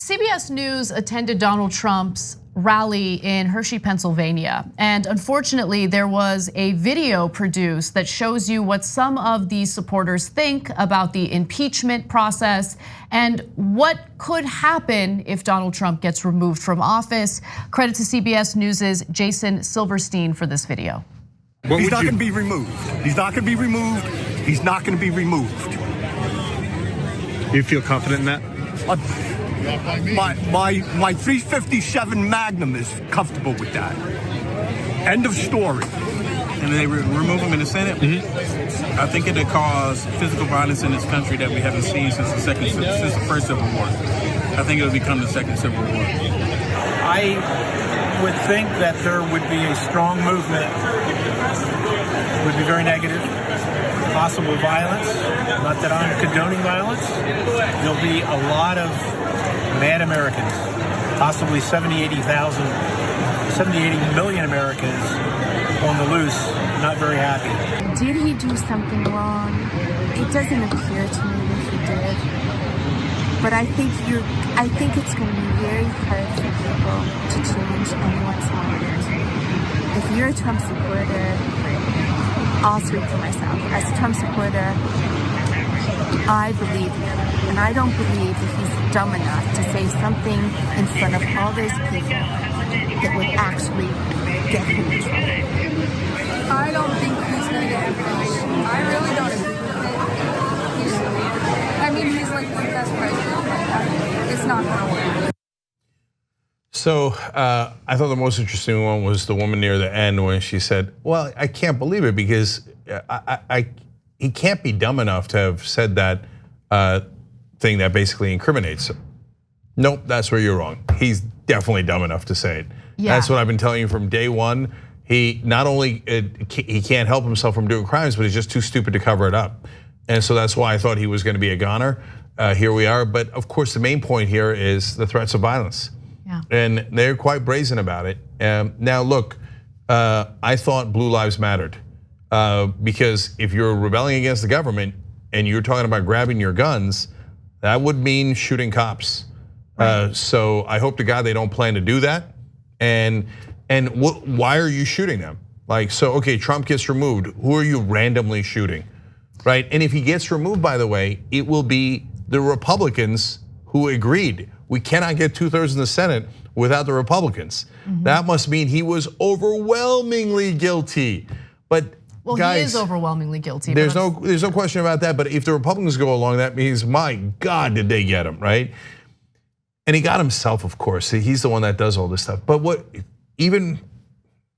CBS News attended Donald Trump's rally in Hershey, Pennsylvania. And unfortunately, there was a video produced that shows you what some of these supporters think about the impeachment process and what could happen if Donald Trump gets removed from office. Credit to CBS News's Jason Silverstein for this video. He's not going to be removed. He's not going to be removed. He's not going to be removed. You feel confident in that? My 357 Magnum is comfortable with that. End of story. And they remove him in the Senate. I think it'll cause physical violence in this country that we haven't seen since the first Civil War. I think it'll become the second Civil War. I would think that there would be a strong movement. It would be very negative. Possible violence. Not that I'm condoning violence. There'll be a lot of mad Americans, possibly 70, 80 million Americans on the loose, not very happy. Did he do something wrong? It doesn't appear to me that he did. But I think it's going to be very hard for people to change anyone's mind. If you're a Trump supporter, I'll speak for myself. As a Trump supporter, I believe him. And I don't believe that he's dumb enough to say something in front of all those people that would actually get him in trouble. I don't think he's going to get impeached. I really don't agree with it. He's like the best president. It's not going to work. So I thought the most interesting one was the woman near the end when she said, well, I can't believe it because he can't be dumb enough to have said that thing that basically incriminates him. Nope, that's where you're wrong. He's definitely dumb enough to say it. Yeah. That's what I've been telling you from day one. He not only he can't help himself from doing crimes, but he's just too stupid to cover it up. And so that's why I thought he was going to be a goner. Here we are. But of course, the main point here is the threats of violence. Yeah. And they're quite brazen about it. Now look, I thought Blue Lives Mattered because if you're rebelling against the government and you're talking about grabbing your guns, that would mean shooting cops. Right. So I hope to God they don't plan to do that. And why are you shooting them? Like, so okay, Trump gets removed. Who are you randomly shooting, right? And if he gets removed, by the way, it will be the Republicans who agreed. We cannot get 2/3 in the Senate without the Republicans. That must mean he was overwhelmingly guilty. But well, guys, he is overwhelmingly guilty. There's no question about that. But if the Republicans go along, that means, my God, did they get him, right? And he got himself, of course. He's the one that does all this stuff. But what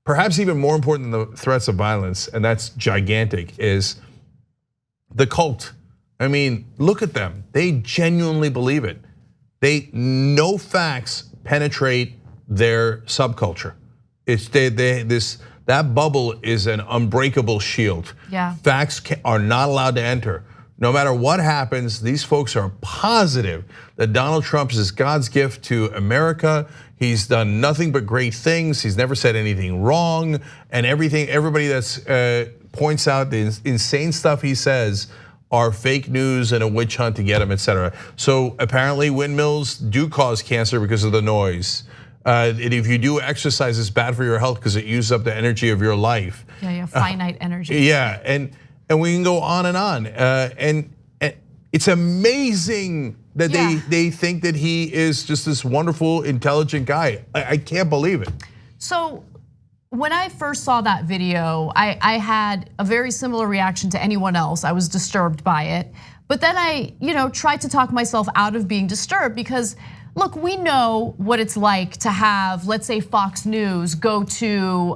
perhaps even more important than the threats of violence, and that's gigantic, is the cult. I mean, look at them. They genuinely believe it. No facts penetrate their subculture. That bubble is an unbreakable shield. Yeah. Facts are not allowed to enter. No matter what happens, these folks are positive that Donald Trump is God's gift to America. He's done nothing but great things. He's never said anything wrong, and everybody that's points out the insane stuff he says are fake news and a witch hunt to get him, etc. So apparently windmills do cause cancer because of the noise. And if you do exercise, it's bad for your health because it uses up the energy of your life. Yeah, you have finite energy. Yeah, and we can go on and on. And it's amazing that they think that he is just this wonderful, intelligent guy. I can't believe it. So when I first saw that video, I had a very similar reaction to anyone else. I was disturbed by it. But then I tried to talk myself out of being disturbed because look, we know what it's like to have, let's say, Fox News go to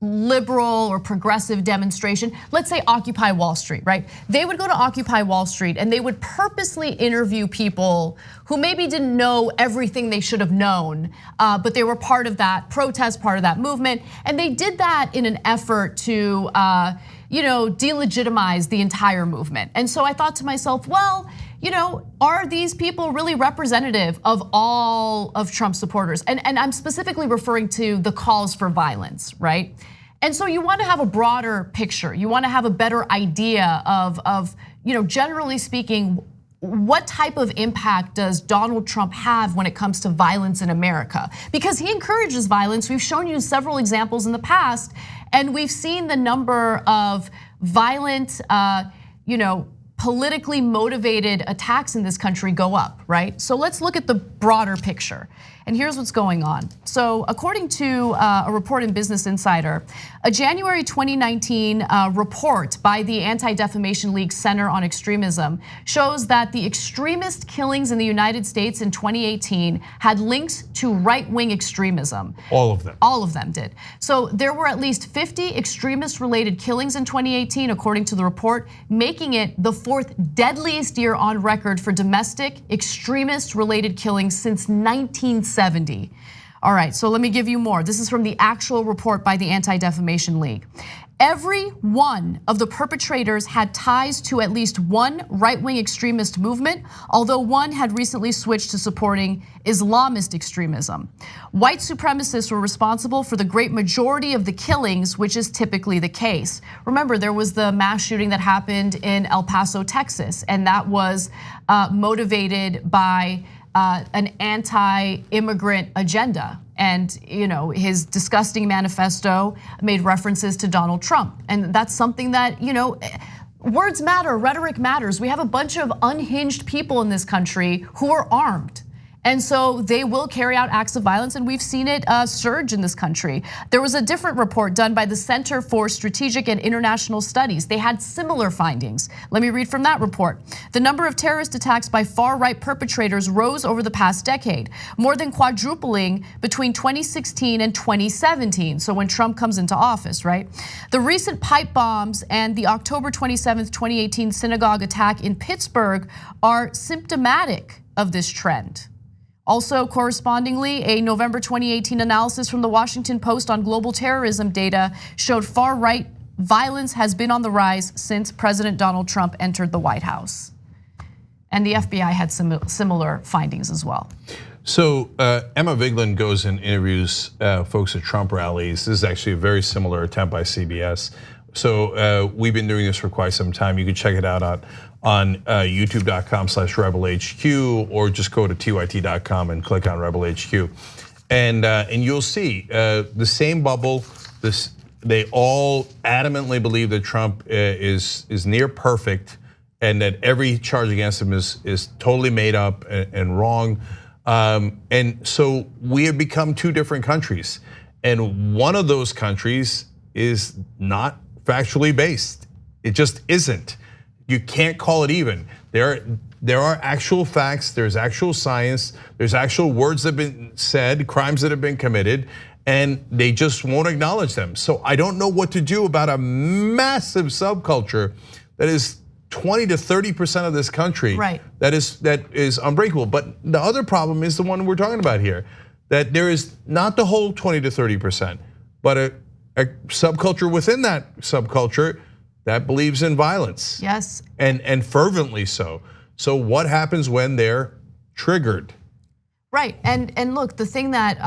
liberal or progressive demonstration. Let's say Occupy Wall Street, right? They would go to Occupy Wall Street and they would purposely interview people who maybe didn't know everything they should have known, but they were part of that protest, part of that movement. And they did that in an effort to delegitimize the entire movement. And so I thought to myself, well, are these people really representative of all of Trump supporters? And I'm specifically referring to the calls for violence, right? And so you want to have a broader picture. You want to have a better idea of generally speaking, what type of impact does Donald Trump have when it comes to violence in America? Because he encourages violence. We've shown you several examples in the past, and we've seen the number of violent, politically motivated attacks in this country go up, right? So let's look at the broader picture. And here's what's going on. So according to a report in Business Insider, a January 2019 report by the Anti-Defamation League Center on Extremism shows that the extremist killings in the United States in 2018 had links to right-wing extremism. All of them. All of them did. So there were at least 50 extremist-related killings in 2018, according to the report, making it the fourth deadliest year on record for domestic extremist-related killings since 1970. All right, so let me give you more. This is from the actual report by the Anti-Defamation League. Every one of the perpetrators had ties to at least one right-wing extremist movement, although one had recently switched to supporting Islamist extremism. White supremacists were responsible for the great majority of the killings, which is typically the case. Remember, there was the mass shooting that happened in El Paso, Texas, and that was motivated by an anti-immigrant agenda. And his disgusting manifesto made references to Donald Trump. And that's something that, words matter, rhetoric matters. We have a bunch of unhinged people in this country who are armed. And so they will carry out acts of violence, and we've seen it surge in this country. There was a different report done by the Center for Strategic and International Studies. They had similar findings. Let me read from that report. The number of terrorist attacks by far-right perpetrators rose over the past decade, more than quadrupling between 2016 and 2017, so when Trump comes into office, right? The recent pipe bombs and the October 27th, 2018 synagogue attack in Pittsburgh are symptomatic of this trend. Also, correspondingly, a November 2018 analysis from the Washington Post on global terrorism data showed far-right violence has been on the rise since President Donald Trump entered the White House. And the FBI had similar findings as well. So Emma Vigeland goes and interviews folks at Trump rallies. This is actually a very similar attempt by CBS. So we've been doing this for quite some time. You can check it out on youtube.com/rebelhq, or just go to tyt.com and click on Rebel HQ, and you'll see the same bubble. They all adamantly believe that Trump is near perfect, and that every charge against him is totally made up and wrong. And so we have become two different countries, and one of those countries is not factually based. It just isn't. You can't call it even. There are actual facts, there's actual science, there's actual words that have been said, crimes that have been committed, and they just won't acknowledge them. So I don't know what to do about a massive subculture that is 20 to 30% of this country, right, that is unbreakable. But the other problem is the one we're talking about here, that there is not the whole 20 to 30%, but a subculture within that subculture that believes in violence. Yes. And fervently so. So what happens when they're triggered? Right, and look, the thing that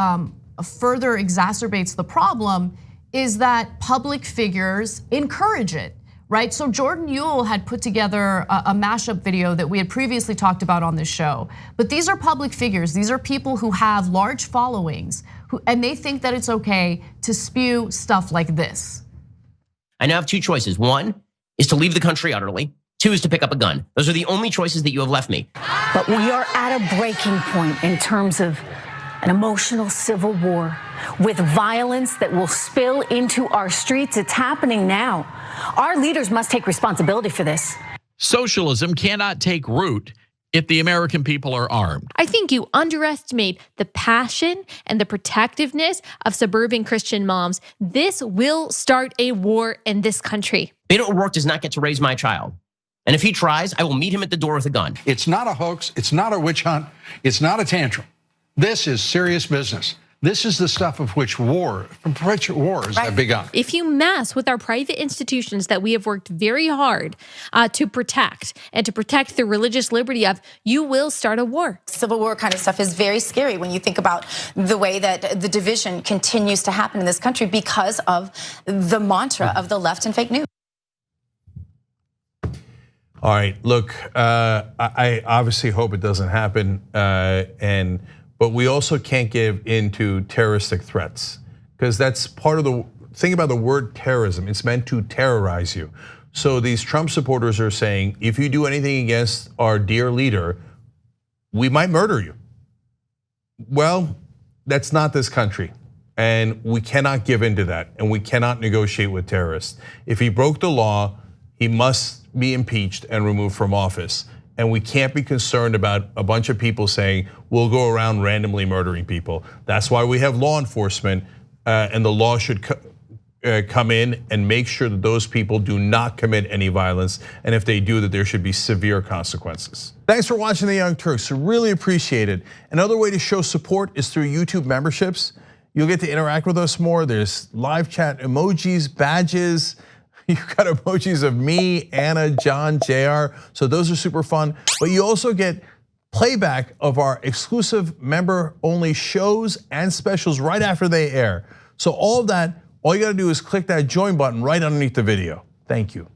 further exacerbates the problem is that public figures encourage it, right? So Jordan Ewell had put together a mashup video that we had previously talked about on this show. But these are public figures, these are people who have large followings, and they think that it's okay to spew stuff like this. I now have two choices. One is to leave the country utterly. Two is to pick up a gun. Those are the only choices that you have left me. But we are at a breaking point in terms of an emotional civil war with violence that will spill into our streets. It's happening now. Our leaders must take responsibility for this. Socialism cannot take root if the American people are armed. I think you underestimate the passion and the protectiveness of suburban Christian moms. This will start a war in this country. Beto O'Rourke does not get to raise my child. And if he tries, I will meet him at the door with a gun. It's not a hoax, it's not a witch hunt, it's not a tantrum. This is serious business. This is the stuff of which wars have begun. If you mess with our private institutions that we have worked very hard to protect and to protect the religious liberty of, you will start a war. Civil war kind of stuff is very scary when you think about the way that the division continues to happen in this country because of the mantra of the left and fake news. All right, look, I obviously hope it doesn't happen, but we also can't give into terroristic threats, because that's part of the thing about the word terrorism. It's meant to terrorize you. So these Trump supporters are saying, if you do anything against our dear leader, we might murder you. Well, that's not this country. And we cannot give into that, and we cannot negotiate with terrorists. If he broke the law, he must be impeached and removed from office. And we can't be concerned about a bunch of people saying, we'll go around randomly murdering people. That's why we have law enforcement, and the law should come in and make sure that those people do not commit any violence. And if they do, that there should be severe consequences. Thanks for watching the Young Turks, really appreciate it. Another way to show support is through YouTube memberships. You'll get to interact with us more. There's live chat emojis, badges. You've got emojis of me, Anna, John, JR. So those are super fun. But you also get playback of our exclusive member-only shows and specials right after they air. So all of that, all you gotta do is click that join button right underneath the video. Thank you.